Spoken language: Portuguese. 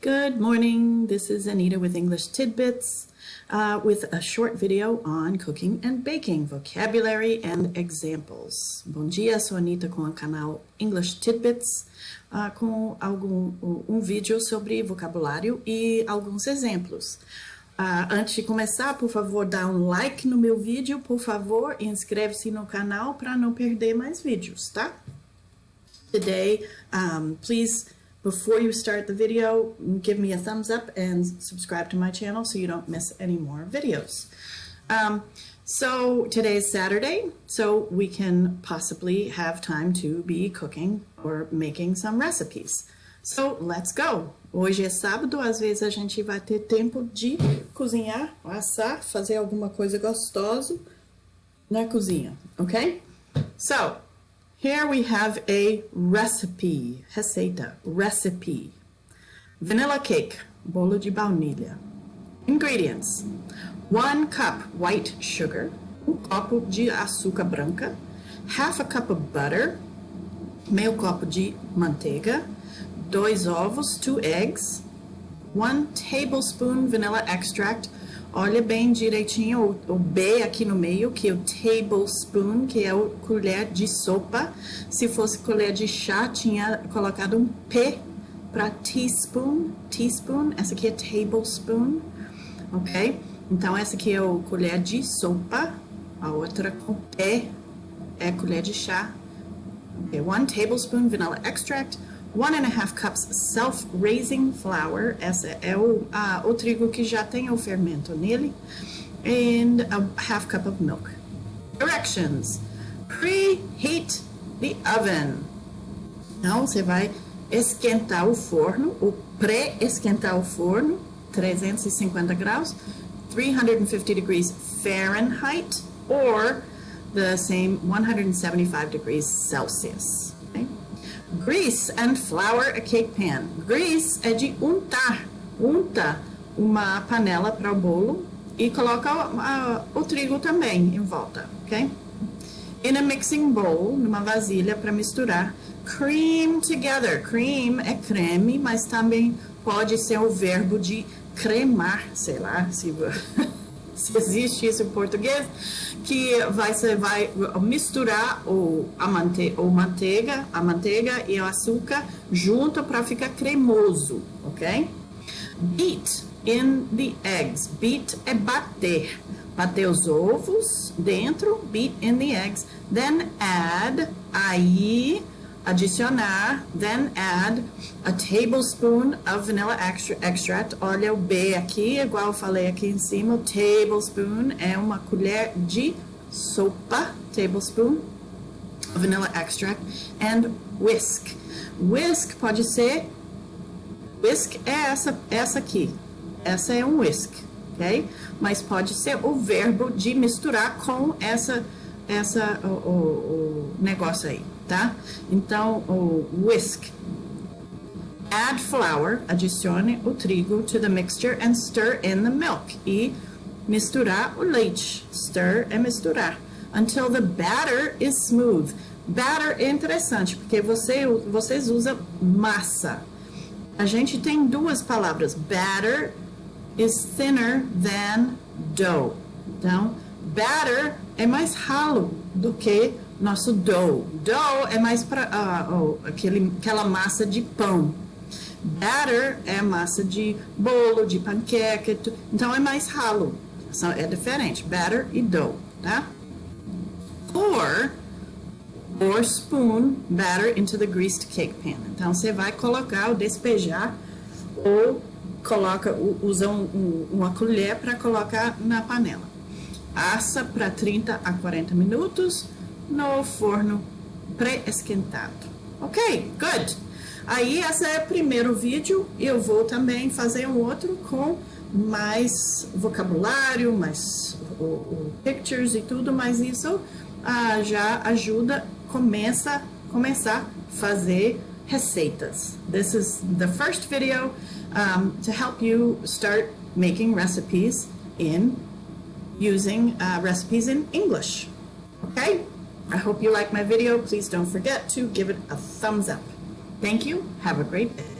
Good morning, this is Anita with English Tidbits with a short video on cooking and baking, vocabulary and examples. Bom dia, sou Anita com o canal English Tidbits com um vídeo sobre vocabulário e alguns exemplos. Antes de começar, por favor, dá um like no meu vídeo, por favor, e inscreve-se no canal para não perder mais vídeos, tá? Today, please, before you start the video, give me a thumbs up and subscribe to my channel so you don't miss any more videos. So today is Saturday, so we can possibly have time to be cooking or making some recipes. So let's go! Hoje é sábado, às vezes a gente vai ter tempo de cozinhar, assar, fazer alguma coisa gostosa na cozinha, ok? So, here we have a recipe, receita, recipe. Vanilla cake, bolo de baunilha. Ingredients: 1 cup white sugar, copo de açúcar branca, half a cup of butter, meio copo de manteiga, 2 ovos, 2 eggs, 1 tablespoon vanilla extract. Olha bem direitinho o B aqui no meio, que é o tablespoon, que é o colher de sopa. Se fosse colher de chá, tinha colocado um P para teaspoon, teaspoon. Essa aqui é tablespoon, ok? Então, essa aqui é o colher de sopa. A outra com P é colher de chá. Okay, 1 tablespoon vanilla extract. 1½ cups self-raising flour, essa é o trigo que já tem o fermento nele, and a ½ cup of milk. Directions: preheat the oven. Então, você vai esquentar o forno, ou pré-esquentar o forno, 350 graus, 350 degrees Fahrenheit, or the same 175 degrees Celsius. Grease and flour a cake pan. Grease é de untar. Unta uma panela para o bolo e coloca o trigo também em volta, ok? In a mixing bowl, numa vasilha para misturar. Cream together. Cream é creme, mas também pode ser o verbo de cremar, sei lá, se existe isso em português, que você vai misturar a manteiga e o açúcar junto para ficar cremoso, ok? Beat in the eggs. Beat é bater. Bater os ovos dentro, beat in the eggs. Then add, aí, adicionar, then add a tablespoon of vanilla extract. Olha o B aqui, igual eu falei aqui em cima, o tablespoon é uma colher de sopa, tablespoon of vanilla extract, and whisk. Whisk pode ser, whisk é essa aqui, essa é um whisk, ok? Mas pode ser o verbo de misturar com o negócio aí, tá? Então, o whisk. Add flour, adicione o trigo to the mixture and stir in the milk. E misturar o leite. Stir é misturar. Until the batter is smooth. Batter é interessante, porque vocês usam massa. A gente tem duas palavras. Batter is thinner than dough. Então, batter é mais ralo do que nosso dough. Dough é mais para aquela massa de pão. Batter é massa de bolo, de panqueca, então é mais ralo. É diferente, batter e dough, tá? Or spoon batter into the greased cake pan. Então você vai colocar ou despejar ou usa uma colher para colocar na panela. Assa para 30 a 40 minutos no forno pré-esquentado. Ok, good. Aí, esse é o primeiro vídeo. Eu vou também fazer um outro com mais vocabulário, mais pictures e tudo, mas isso já ajuda, começar a fazer receitas. This is the first video to help you start making recipes using recipes in English. Okay? I hope you like my video. Please don't forget to give it a thumbs up. Thank you. Have a great day.